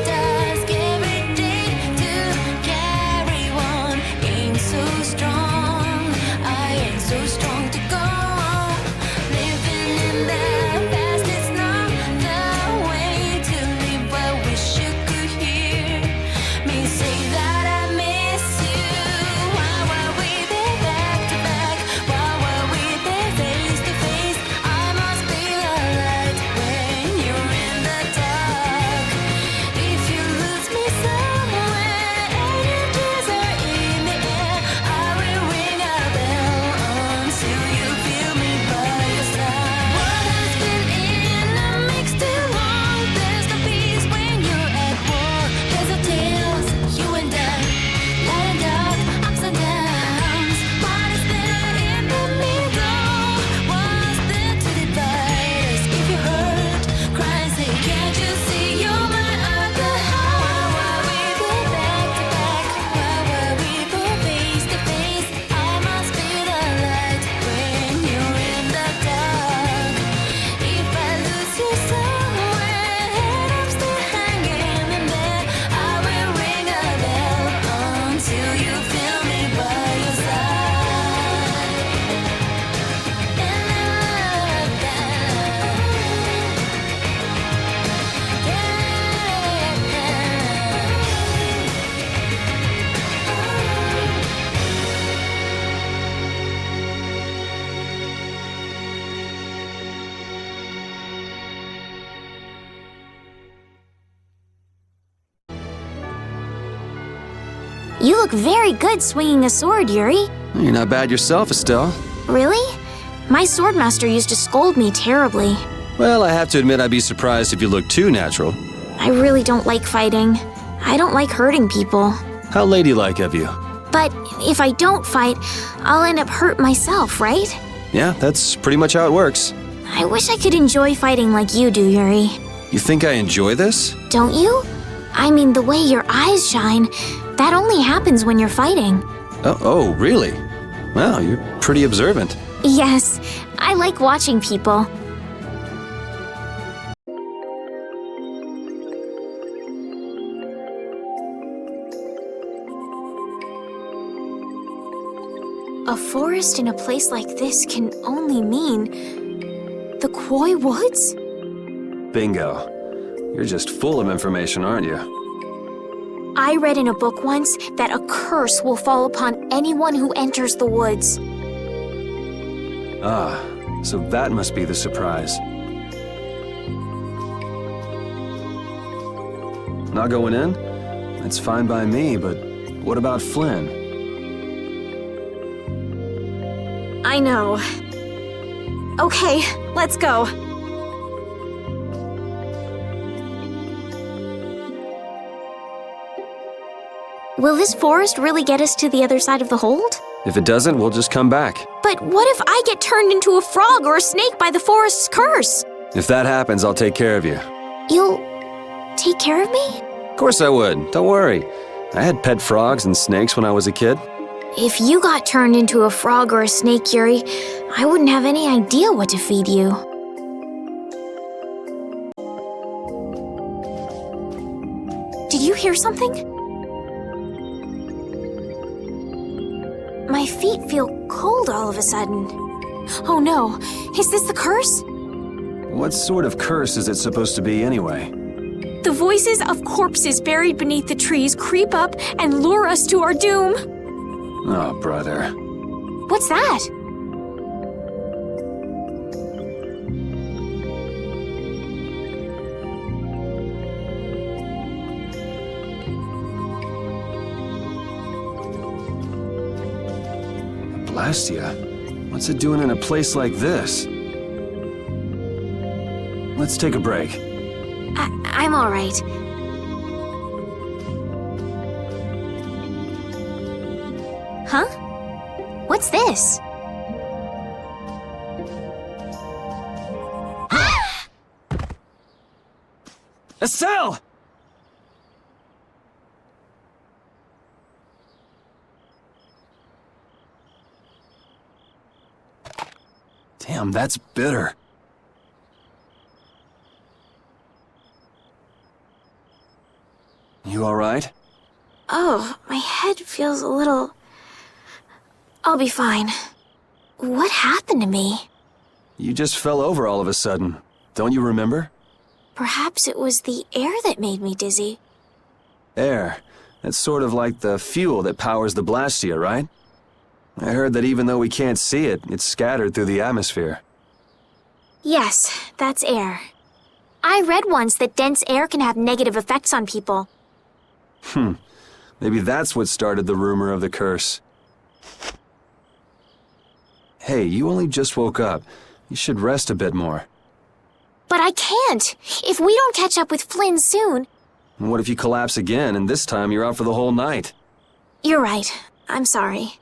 task every day to carry on. Ain't so strong, I ain't so strong to go on. Living in the past is not the way to live. I wish you could hear me say that I miss you. Why were we there back to back? Why were we there face to face? I must be the light when you're in the dark. If you lose me somewhere and your tears are in the air, I will ring a bell until you feel me by your side. What has been in the mix too long? There's no peace when you're at war. There's a tales, you and I, light and dark, ups and downs. What is there in the middle? What's there to divide us? If you hurt, cry and say, can't you see you're my other half? Why were we there back to back? Why were we both face to face? I must be the light when you're in the dark. If I lose you somewhere and I'm still hanging in there, I will ring a bell until you feel me by your side. And I love You look very good swinging a sword, Yuri. You're not bad yourself, Estelle. Really? My swordmaster used to scold me terribly. Well, I have to admit I'd be surprised if you looked too natural. I really don't like fighting. I don't like hurting people. How ladylike of you. But if I don't fight, I'll end up hurt myself, right? Yeah, that's pretty much how it works. I wish I could enjoy fighting like you do, Yuri. You think I enjoy this? Don't you? I mean, the way your eyes shine, that only happens when you're fighting. Oh, really? Wow, you're pretty observant. Yes, I like watching people. A forest in a place like this can only mean the Koi Woods? Bingo. You're just full of information, aren't you? I read in a book once that a curse will fall upon anyone who enters the woods. Ah, so that must be the surprise. Not going in? It's fine by me, but what about Flynn? I know. Okay, let's go. Will this forest really get us to the other side of the hold? If it doesn't, we'll just come back. But what if I get turned into a frog or a snake by the forest's curse? If that happens, I'll take care of you. You'll take care of me? Of course I would. Don't worry. I had pet frogs and snakes when I was a kid. If you got turned into a frog or a snake, Yuri, I wouldn't have any idea what to feed you. Did you hear something? My feet feel cold all of a sudden. Oh no, is this the curse? What sort of curse is it supposed to be anyway? The voices of corpses buried beneath the trees creep up and lure us to our doom. Oh, brother. What's that? Blast ya. What's it doing in a place like this? Let's take a break. I'm all right. Huh? What's this? Estelle! Damn, that's bitter. You alright? Oh, my head feels a little... I'll be fine. What happened to me? You just fell over all of a sudden. Don't you remember? Perhaps it was the air that made me dizzy. Air. That's sort of like the fuel that powers the Blastia, right? I heard that even though we can't see it, it's scattered through the atmosphere. Yes, that's air. I read once that dense air can have negative effects on people. Maybe that's what started the rumor of the curse. Hey, you only just woke up. You should rest a bit more. But I can't! If we don't catch up with Flynn soon... And what if you collapse again, and this time you're out for the whole night? You're right. I'm sorry.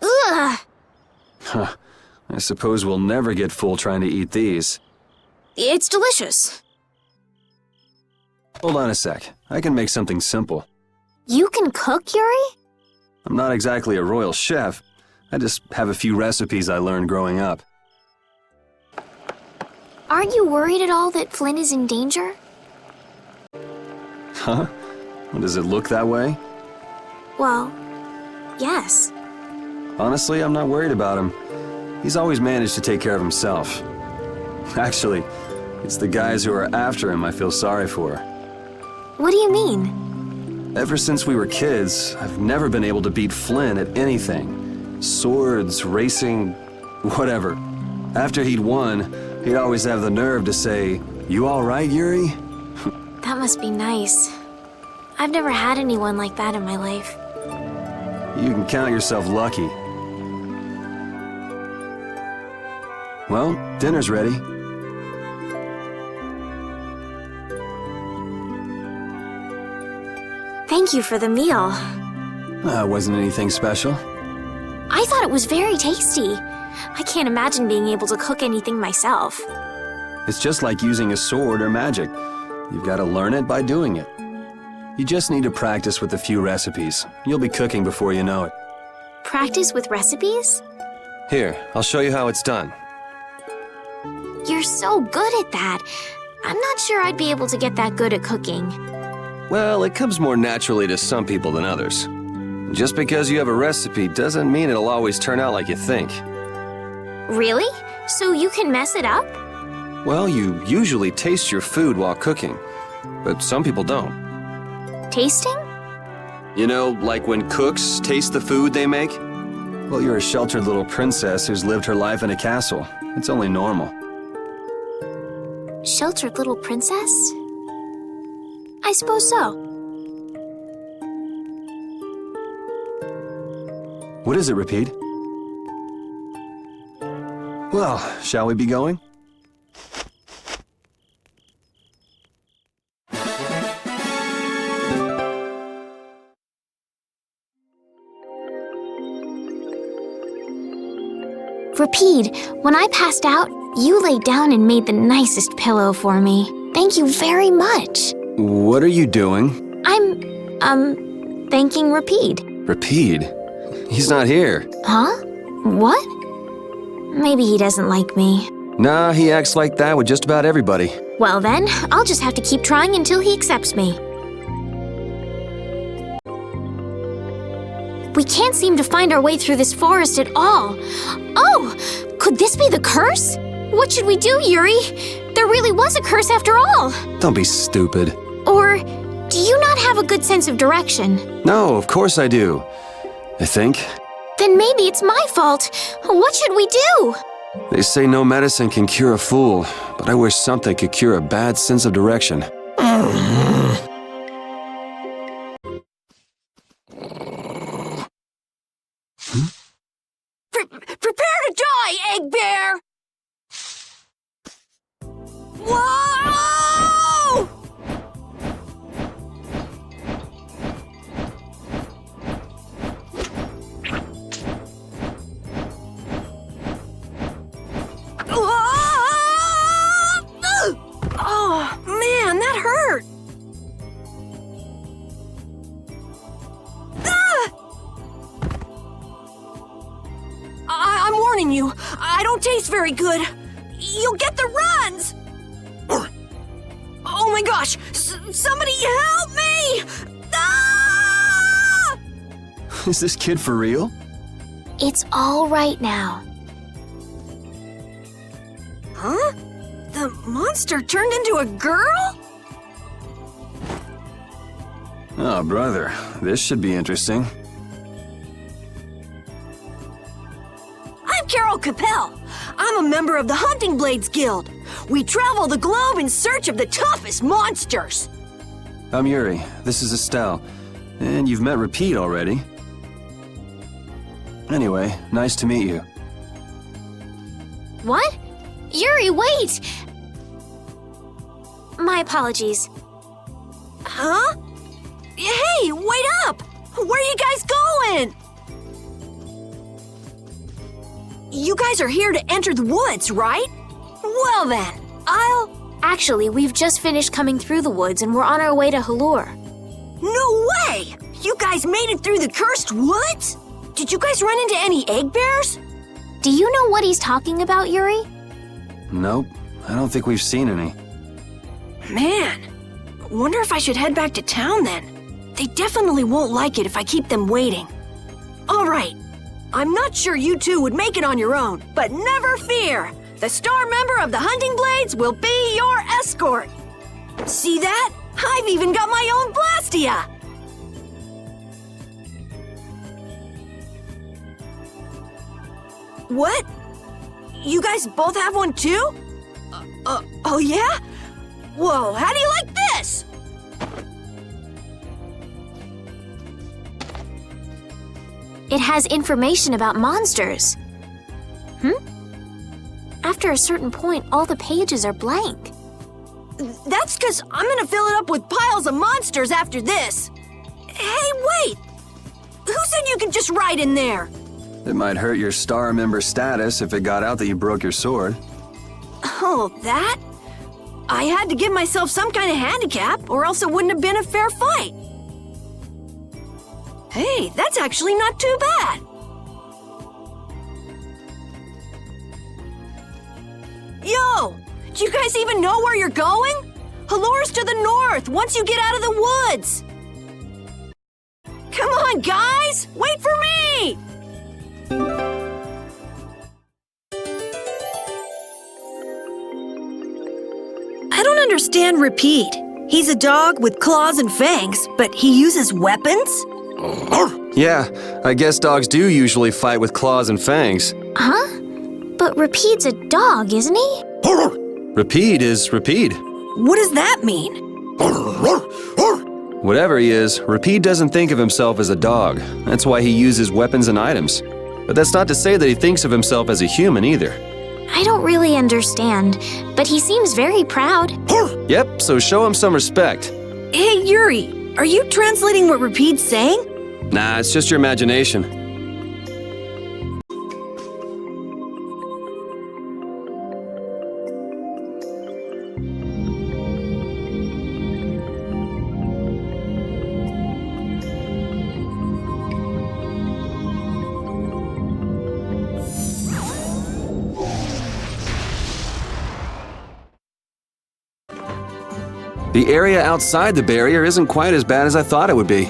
Ugh! Huh. I suppose we'll never get full trying to eat these. It's delicious. Hold on a sec. I can make something simple. You can cook, Yuri? I'm not exactly a royal chef. I just have a few recipes I learned growing up. Aren't you worried at all that Flynn is in danger? Huh? Does it look that way? Well, yes. Honestly, I'm not worried about him. He's always managed to take care of himself. Actually, it's the guys who are after him I feel sorry for. What do you mean? Ever since we were kids, I've never been able to beat Flynn at anything. Swords, racing, whatever. After he'd won, he'd always have the nerve to say, "You all right, Yuri?" That must be nice. I've never had anyone like that in my life. You can count yourself lucky. Well, dinner's ready. Thank you for the meal. Wasn't anything special. I thought it was very tasty. I can't imagine being able to cook anything myself. It's just like using a sword or magic. You've got to learn it by doing it. You just need to practice with a few recipes. You'll be cooking before you know it. Practice with recipes? Here, I'll show you how it's done. You're so good at that. I'm not sure I'd be able to get that good at cooking. Well, it comes more naturally to some people than others. Just because you have a recipe doesn't mean it'll always turn out like you think. Really? So you can mess it up? Well, you usually taste your food while cooking, but some people don't. Tasting? You know, like when cooks taste the food they make? Well, you're a sheltered little princess who's lived her life in a castle. It's only normal. Sheltered little princess? I suppose so. What is it, Repeat? Well, shall we be going? Repeat, when I passed out, you laid down and made the nicest pillow for me. Thank you very much. What are you doing? I'm, thanking Repeat. Repeat? He's not here. Huh? What? Maybe he doesn't like me. Nah, he acts like that with just about everybody. Well then, I'll just have to keep trying until he accepts me. We can't seem to find our way through this forest at all. Oh! Could this be the curse? What should we do, Yuri? There really was a curse after all. Don't be stupid. Or do you not have a good sense of direction? No, of course I do. I think. Then maybe it's my fault. What should we do? They say no medicine can cure a fool, but I wish something could cure a bad sense of direction. Prepare to die, Egg Bear! Whoa! Oh! Man, that hurt! I'm warning you, I don't taste very good. You'll get the runs! Oh my gosh! Somebody help me! Ah! Is this kid for real? It's all right now. Huh? The monster turned into a girl? Oh, brother, this should be interesting. I'm Carol Capel. I'm a member of the Hunting Blades Guild. We travel the globe in search of the toughest monsters. I'm Yuri. This is Estelle. And you've met Repeat already. Anyway, nice to meet you. What? Yuri, wait! My apologies. Huh? Hey, wait up! Where are you guys going? You guys are here to enter the woods, right? Well then, Actually, we've just finished coming through the woods and we're on our way to Halure. No way! You guys made it through the cursed woods? Did you guys run into any egg bears? Do you know what he's talking about, Yuri? Nope, I don't think we've seen any. Man, wonder if I should head back to town then. They definitely won't like it if I keep them waiting. All right, I'm not sure you two would make it on your own, but never fear. The star member of the Hunting Blades will be your escort. See that? I've even got my own Blastia. What? You guys both have one too? Oh yeah? Whoa, how do you like this? It has information about monsters. After a certain point, all the pages are blank. That's because I'm gonna fill it up with piles of monsters after this. Hey, wait! Who said you could just write in there? It might hurt your star member status if it got out that you broke your sword. Oh, that? I had to give myself some kind of handicap, or else it wouldn't have been a fair fight. Hey, that's actually not too bad. Yo! Do you guys even know where you're going? Halure's to the north, once you get out of the woods! Come on, guys! Wait for me! I don't understand Repeat. He's a dog with claws and fangs, but he uses weapons? Yeah, I guess dogs do usually fight with claws and fangs. Huh? But Repeat's a dog, isn't he? Repeat is Repeat. What does that mean? Whatever he is, Repeat doesn't think of himself as a dog. That's why he uses weapons and items. But that's not to say that he thinks of himself as a human either. I don't really understand, but he seems very proud. Yep, so show him some respect. Hey, Yuri, are you translating what Repeat's saying? Nah, it's just your imagination. The area outside the barrier isn't quite as bad as I thought it would be.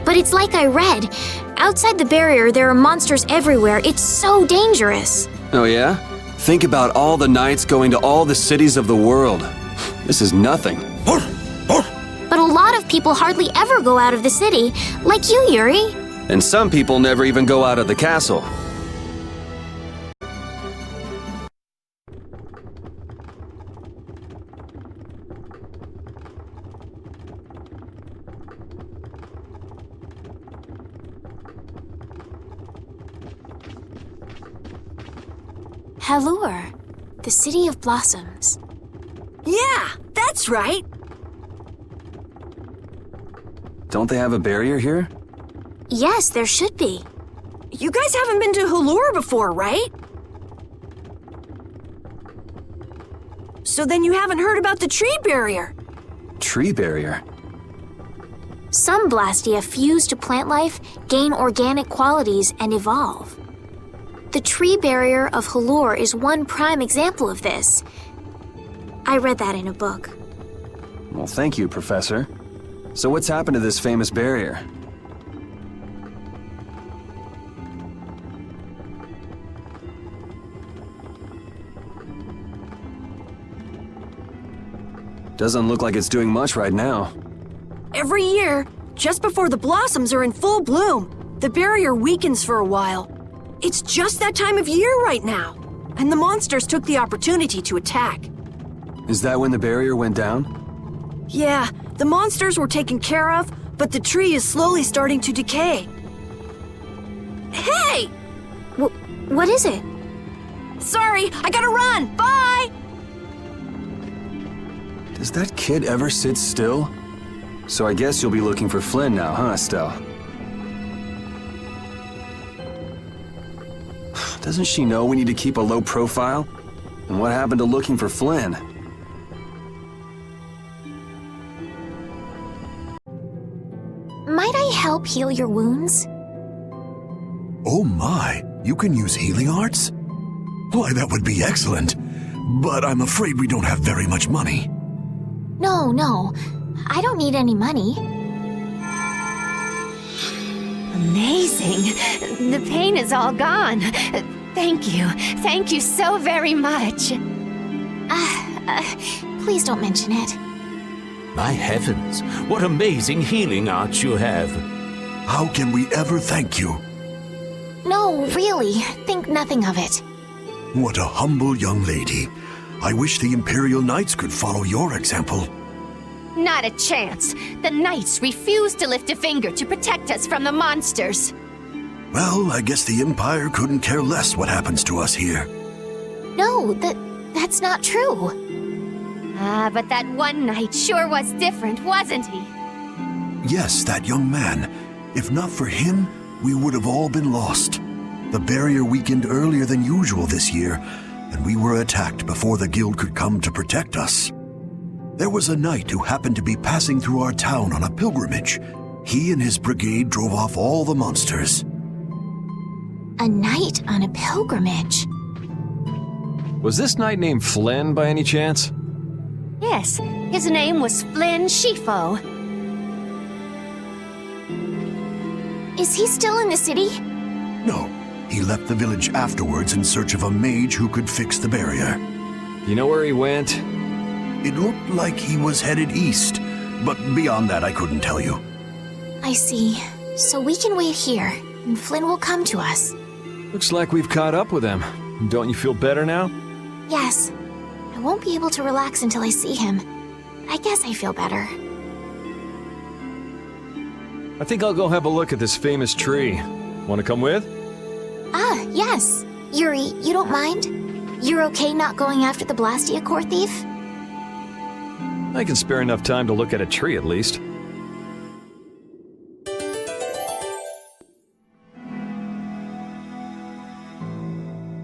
But it's like I read. Outside the barrier, there are monsters everywhere. It's so dangerous. Oh yeah? Think about all the knights going to all the cities of the world. This is nothing. But a lot of people hardly ever go out of the city, like you, Yuri. And some people never even go out of the castle. Halure, the city of blossoms. Yeah, that's right. Don't they have a barrier here? Yes, there should be. You guys haven't been to Halure before, right? So then you haven't heard about the tree barrier? Tree barrier? Some Blastia fuse to plant life, gain organic qualities, and evolve. The tree barrier of Halure is one prime example of this. I read that in a book. Well, thank you, Professor. So what's happened to this famous barrier? Doesn't look like it's doing much right now. Every year, just before the blossoms are in full bloom, the barrier weakens for a while. It's just that time of year right now, and the monsters took the opportunity to attack. Is that when the barrier went down? Yeah, the monsters were taken care of, but the tree is slowly starting to decay. Hey! What is it? Sorry, I gotta run! Bye! Does that kid ever sit still? So I guess you'll be looking for Flynn now, huh, Estelle? Doesn't she know we need to keep a low profile? And what happened to looking for Flynn? Might I help heal your wounds? Oh my, you can use healing arts? Why, that would be excellent. But I'm afraid we don't have very much money. No, I don't need any money. Amazing. The pain is all gone. Thank you so very much. Please don't mention it. My heavens, what amazing healing arts you have. How can we ever thank you? No, really, think nothing of it. What a humble young lady. I wish the Imperial Knights could follow your example. Not a chance. The Knights refuse to lift a finger to protect us from the monsters. Well, I guess the Empire couldn't care less what happens to us here. No, that's not true. But that one Knight sure was different, wasn't he? Yes, that young man. If not for him, we would have all been lost. The barrier weakened earlier than usual this year, and we were attacked before the guild could come to protect us. There was a knight who happened to be passing through our town on a pilgrimage. He and his brigade drove off all the monsters. A knight on a pilgrimage. Was this knight named Flynn by any chance? Yes, his name was Flynn Shifo. Is he still in the city? No, he left the village afterwards in search of a mage who could fix the barrier. You know where he went? It looked like he was headed east, but beyond that I couldn't tell you. I see. So we can wait here, and Flynn will come to us. Looks like we've caught up with him. Don't you feel better now? Yes. I won't be able to relax until I see him. I guess I feel better. I think I'll go have a look at this famous tree. Want to come with? Yes. Yuri, you don't mind? You're okay not going after the Blastia core thief? I can spare enough time to look at a tree at least.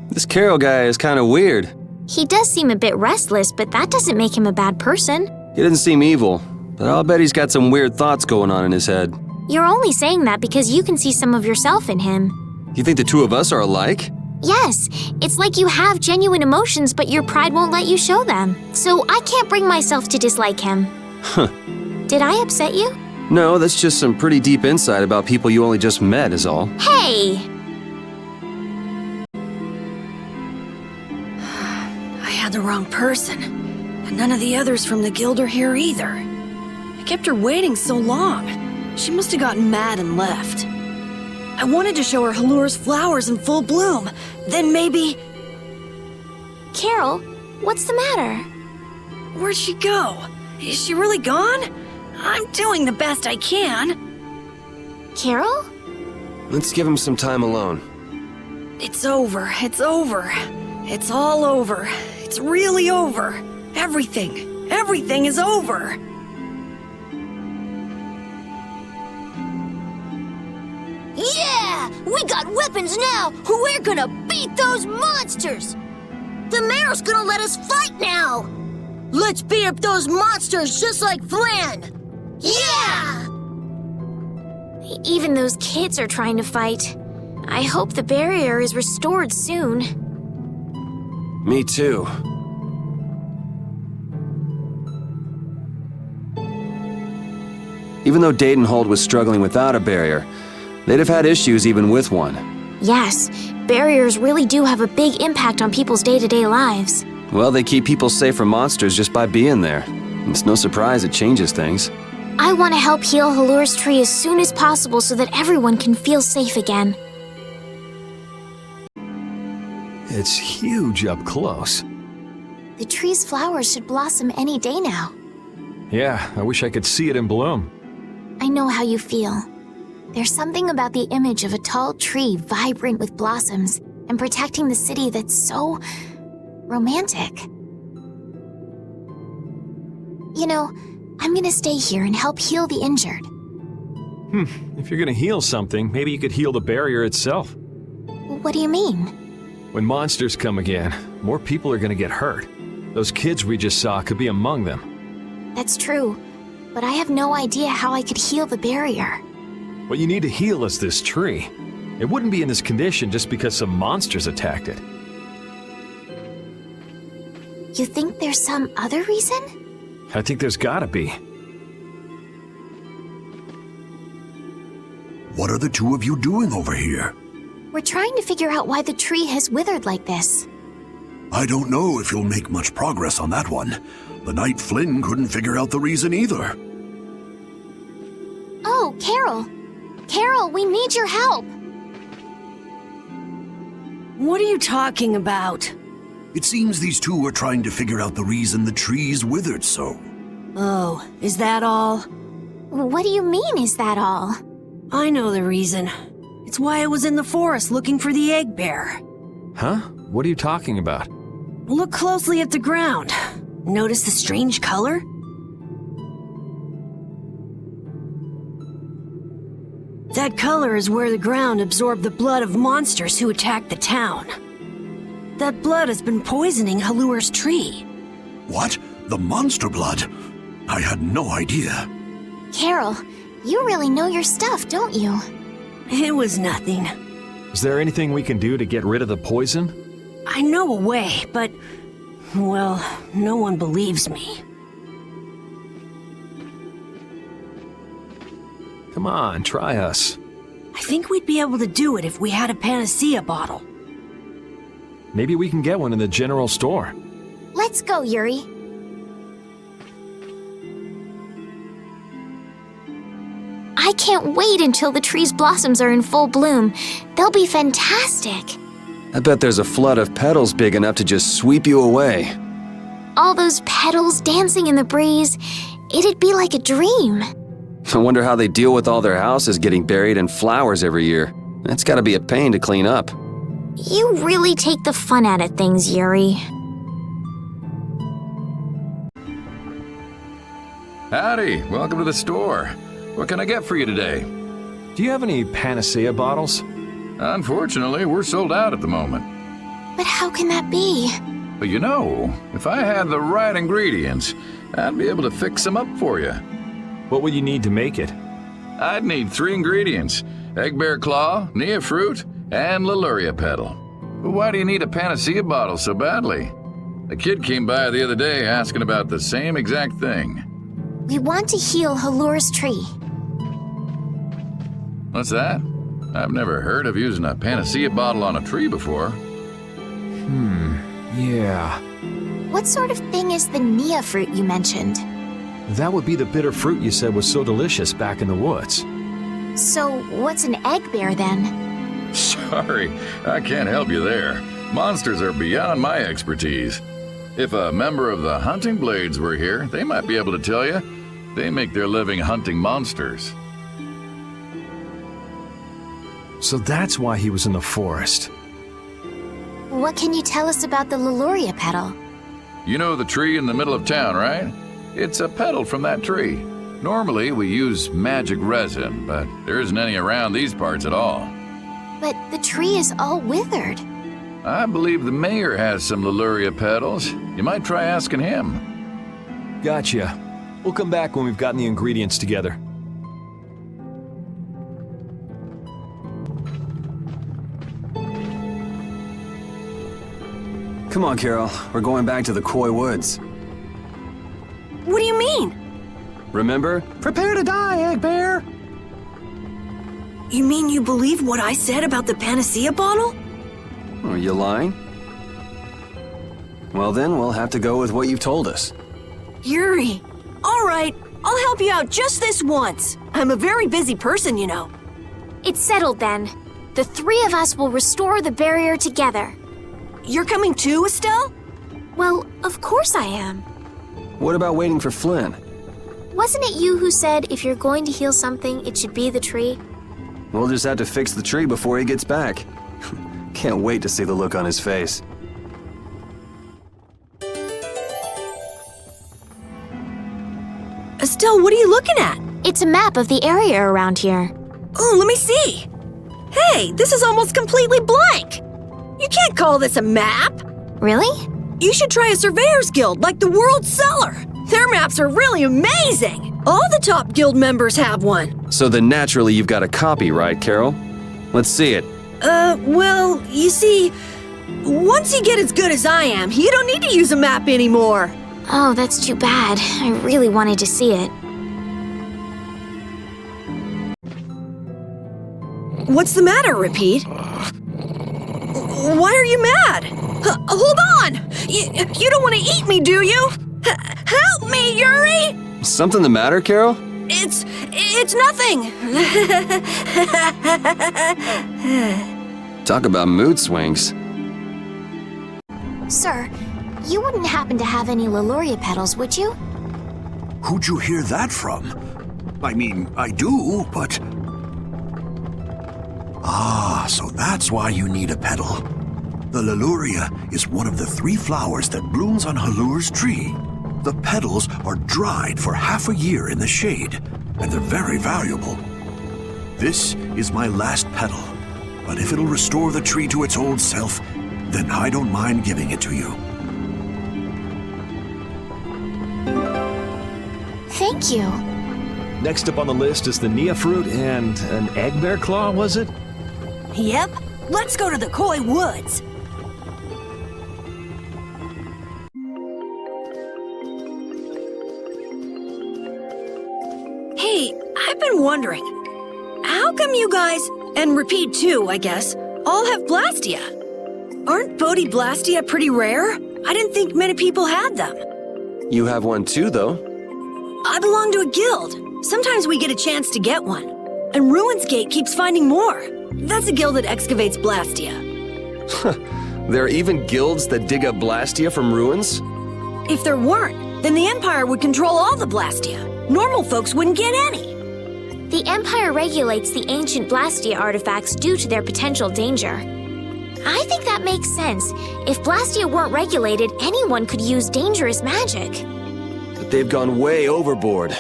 This Carol guy is kind of weird. He does seem a bit restless, but that doesn't make him a bad person. He doesn't seem evil, but I'll bet he's got some weird thoughts going on in his head. You're only saying that because you can see some of yourself in him. You think the two of us are alike? Yes, it's like you have genuine emotions, but your pride won't let you show them. So I can't bring myself to dislike him. Huh. Did I upset you? No, that's just some pretty deep insight about people you only just met is all. Hey! I had the wrong person, and none of the others from the guild are here either. I kept her waiting so long. She must have gotten mad and left. I wanted to show her Halure's flowers in full bloom. Then maybe... Carol, what's the matter? Where'd she go? Is she really gone? I'm doing the best I can. Carol? Let's give him some time alone. It's over. It's over. It's all over. It's really over. Everything is over. Yeah! We got weapons now! We're gonna beat those monsters! The mayor's gonna let us fight now! Let's beat up those monsters just like Flan! Yeah! Even those kids are trying to fight. I hope the barrier is restored soon. Me too. Even though Dadenhold was struggling without a barrier, they'd have had issues even with one. Yes, barriers really do have a big impact on people's day-to-day lives. Well, they keep people safe from monsters just by being there. It's no surprise it changes things. I want to help heal Halur's tree as soon as possible so that everyone can feel safe again. It's huge up close. The tree's flowers should blossom any day now. Yeah, I wish I could see it in bloom. I know how you feel. There's something about the image of a tall tree vibrant with blossoms and protecting the city that's so romantic. You know, I'm gonna stay here and help heal the injured. If you're gonna heal something, maybe you could heal the barrier itself. What do you mean? When monsters come again, more people are gonna get hurt. Those kids we just saw could be among them. That's true, but I have no idea how I could heal the barrier. What you need to heal is this tree. It wouldn't be in this condition just because some monsters attacked it. You think there's some other reason? I think there's gotta be. What are the two of you doing over here? We're trying to figure out why the tree has withered like this. I don't know if you'll make much progress on that one. The night Flynn couldn't figure out the reason either. Oh, Carol! Carol, we need your help! What are you talking about? It seems these two are trying to figure out the reason the trees withered so. Oh, is that all? What do you mean, is that all? I know the reason. It's why I was in the forest looking for the egg bear. Huh? What are you talking about? Look closely at the ground. Notice the strange color? That color is where the ground absorbed the blood of monsters who attacked the town. That blood has been poisoning Halur's tree. What? The monster blood? I had no idea. Carol, you really know your stuff, don't you? It was nothing. Is there anything we can do to get rid of the poison? I know a way, but, well, no one believes me. Come on, try us. I think we'd be able to do it if we had a panacea bottle. Maybe we can get one in the general store. Let's go, Yuri. I can't wait until the tree's blossoms are in full bloom. They'll be fantastic. I bet there's a flood of petals big enough to just sweep you away. All those petals dancing in the breeze, it'd be like a dream. I wonder how they deal with all their houses getting buried in flowers every year. That's gotta be a pain to clean up. You really take the fun out of things, Yuri. Howdy, welcome to the store. What can I get for you today? Do you have any panacea bottles? Unfortunately, we're sold out at the moment. But how can that be? But you know, if I had the right ingredients, I'd be able to fix them up for you. What would you need to make it? I'd need 3 ingredients: egg bear claw, nia fruit, and Leluria petal. But why do you need a panacea bottle so badly? The kid came by the other day asking about the same exact thing. We want to heal Halur's tree. What's that? I've never heard of using a panacea bottle on a tree before. Yeah. What sort of thing is the nia fruit you mentioned? That would be the bitter fruit you said was so delicious back in the woods. So, what's an egg bear then? Sorry, I can't help you there. Monsters are beyond my expertise. If a member of the Hunting Blades were here, they might be able to tell you. They make their living hunting monsters. So that's why he was in the forest. What can you tell us about the Leluria petal? You know the tree in the middle of town, right? It's a petal from that tree. Normally, we use magic resin, but there isn't any around these parts at all. But the tree is all withered. I believe the mayor has some Leluria petals. You might try asking him. Gotcha. We'll come back when we've gotten the ingredients together. Come on, Carol. We're going back to the Koi Woods. What do you mean? Remember? Prepare to die, Egg Bear! You mean you believe what I said about the panacea bottle? Are you lying? Well then, we'll have to go with what you've told us. Yuri. All right, I'll help you out just this once. I'm a very busy person, you know. It's settled then. The three of us will restore the barrier together. You're coming too, Estelle? Well, of course I am. What about waiting for Flynn? Wasn't it you who said if you're going to heal something, it should be the tree? We'll just have to fix the tree before he gets back. Can't wait to see the look on his face. Estelle, what are you looking at? It's a map of the area around here. Oh, let me see. Hey, this is almost completely blank. You can't call this a map. Really? You should try a surveyor's guild like the World Cellar. Their maps are really amazing. All the top guild members have one. So then naturally you've got a copy, right, Carol? Let's see it. Well, you see, once you get as good as I am, you don't need to use a map anymore. Oh, that's too bad. I really wanted to see it. What's the matter, Repeat? Why are you mad? Hold on! You don't want to eat me, do you? Help me, Yuri! Something the matter, Carol? It's nothing. Talk about mood swings. Sir, you wouldn't happen to have any Leluria petals, would you? Who'd you hear that from? I mean, I do, but... Ah, so that's why you need a petal. The Leluria is one of the 3 flowers that blooms on Halur's tree. The petals are dried for half a year in the shade, and they're very valuable. This is my last petal, but if it'll restore the tree to its old self, then I don't mind giving it to you. Thank you. Next up on the list is the Nia fruit and an egg bear claw, was it? Yep, let's go to the Koi Woods. Hey, I've been wondering, how come you guys, and Repeat too, I guess, all have Blastia? Aren't Bodhi Blastia pretty rare? I didn't think many people had them. You have one too, though. I belong to a guild. Sometimes we get a chance to get one. And Ruins Gate keeps finding more. That's a guild that excavates Blastia. There are even guilds that dig up Blastia from ruins? If there weren't, then the Empire would control all the Blastia. Normal folks wouldn't get any. The Empire regulates the ancient Blastia artifacts due to their potential danger. I think that makes sense. If Blastia weren't regulated, anyone could use dangerous magic. But they've gone way overboard.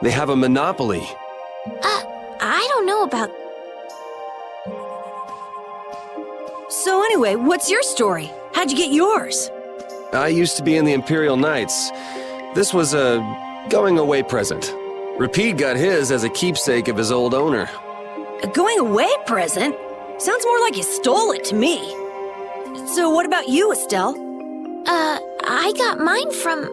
They have a monopoly. I don't know about... So anyway, what's your story? How'd you get yours? I used to be in the Imperial Knights. This was a going-away present. Repeat got his as a keepsake of his old owner. A going-away present? Sounds more like you stole it to me. So what about you, Estelle? I got mine from...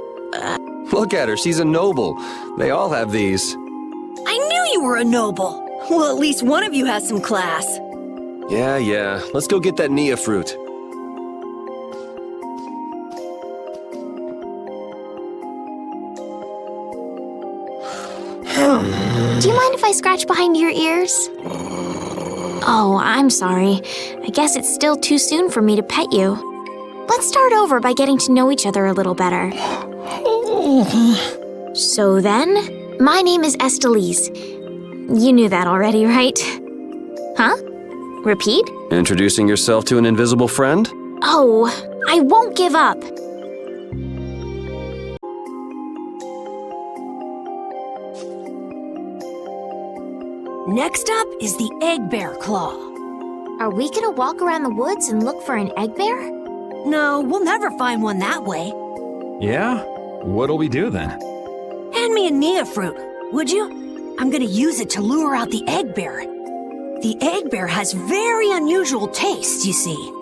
Look at her, she's a noble. They all have these. I knew you were a noble. Well, at least one of you has some class. Yeah. Let's go get that Nia fruit. Do you mind if I scratch behind your ears? Oh, I'm sorry. I guess it's still too soon for me to pet you. Let's start over by getting to know each other a little better. So then, my name is Estelise. You knew that already, right? Huh? Repeat? Introducing yourself to an invisible friend? Oh, I won't give up. Next up is the egg bear claw. Are we gonna walk around the woods and look for an egg bear? No, we'll never find one that way. Yeah? What'll we do then? lend me a Nia fruit, would you? I'm gonna use it to lure out the egg bear. The egg bear has very unusual tastes, you see.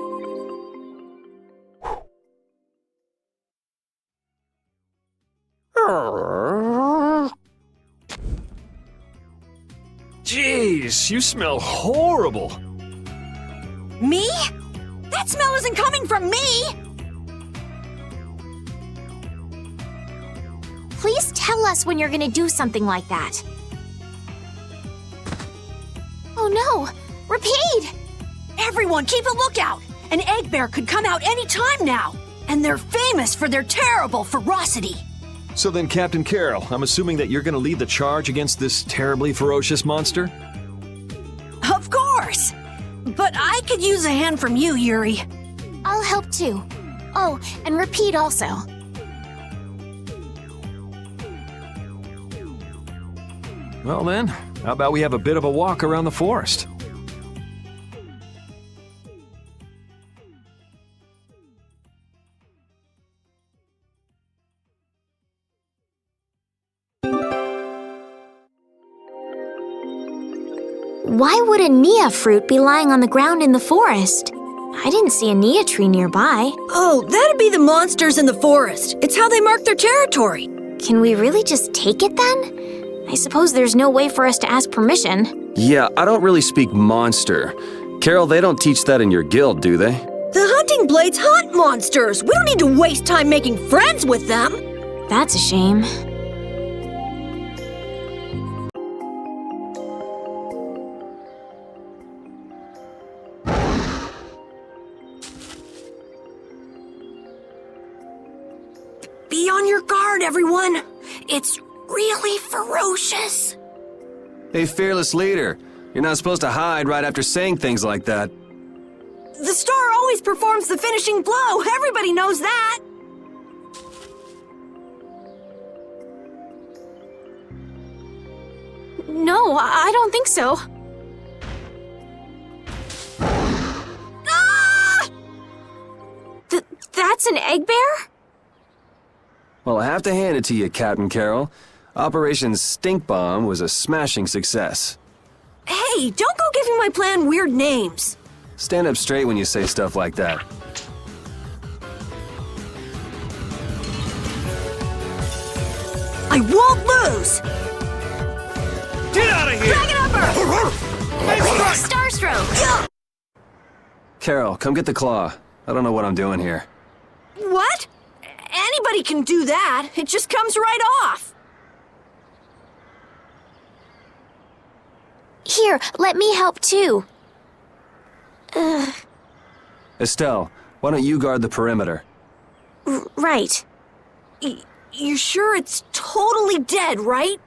Jeez, you smell horrible. Me? That smell isn't coming from me! Please tell us when you're gonna do something like that. Oh no! Repeat! Everyone, keep a lookout! An egg bear could come out any time now! And they're famous for their terrible ferocity! So then, Captain Carroll, I'm assuming that you're gonna lead the charge against this terribly ferocious monster? Of course! But I could use a hand from you, Yuri. I'll help too. Oh, and Repeat also. Well then, how about we have a bit of a walk around the forest? Why would a Nia fruit be lying on the ground in the forest? I didn't see a Nia tree nearby. Oh, that'd be the monsters in the forest. It's how they mark their territory. Can we really just take it then? I suppose there's no way for us to ask permission. Yeah, I don't really speak monster. Carol, they don't teach that in your guild, do they? The hunting blades hunt monsters. We don't need to waste time making friends with them. That's a shame. Be on your guard, everyone. It's really ferocious. Hey, fearless leader. You're not supposed to hide right after saying things like that. The star always performs the finishing blow. Everybody knows that. No, I don't think so. Ah! That's an egg bear? Well, I have to hand it to you, Captain Carroll. Operation Stink Bomb was a smashing success. Hey, don't go giving my plan weird names. Stand up straight when you say stuff like that. I won't lose. Get out of here! Dragon Upper! Starstroke! Carol, come get the claw. I don't know what I'm doing here. What? Anybody can do that. It just comes right off. Here, let me help too. Estelle, why don't you guard the perimeter? Right. You sure it's totally dead, right?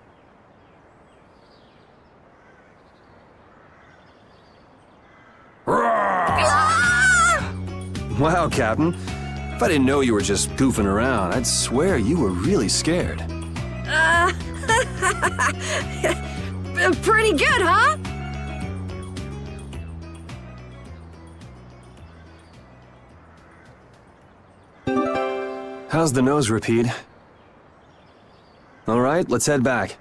Wow, Captain. If I didn't know you were just goofing around, I'd swear you were really scared. Pretty good, huh? How's the nose, Repeat? All right, let's head back.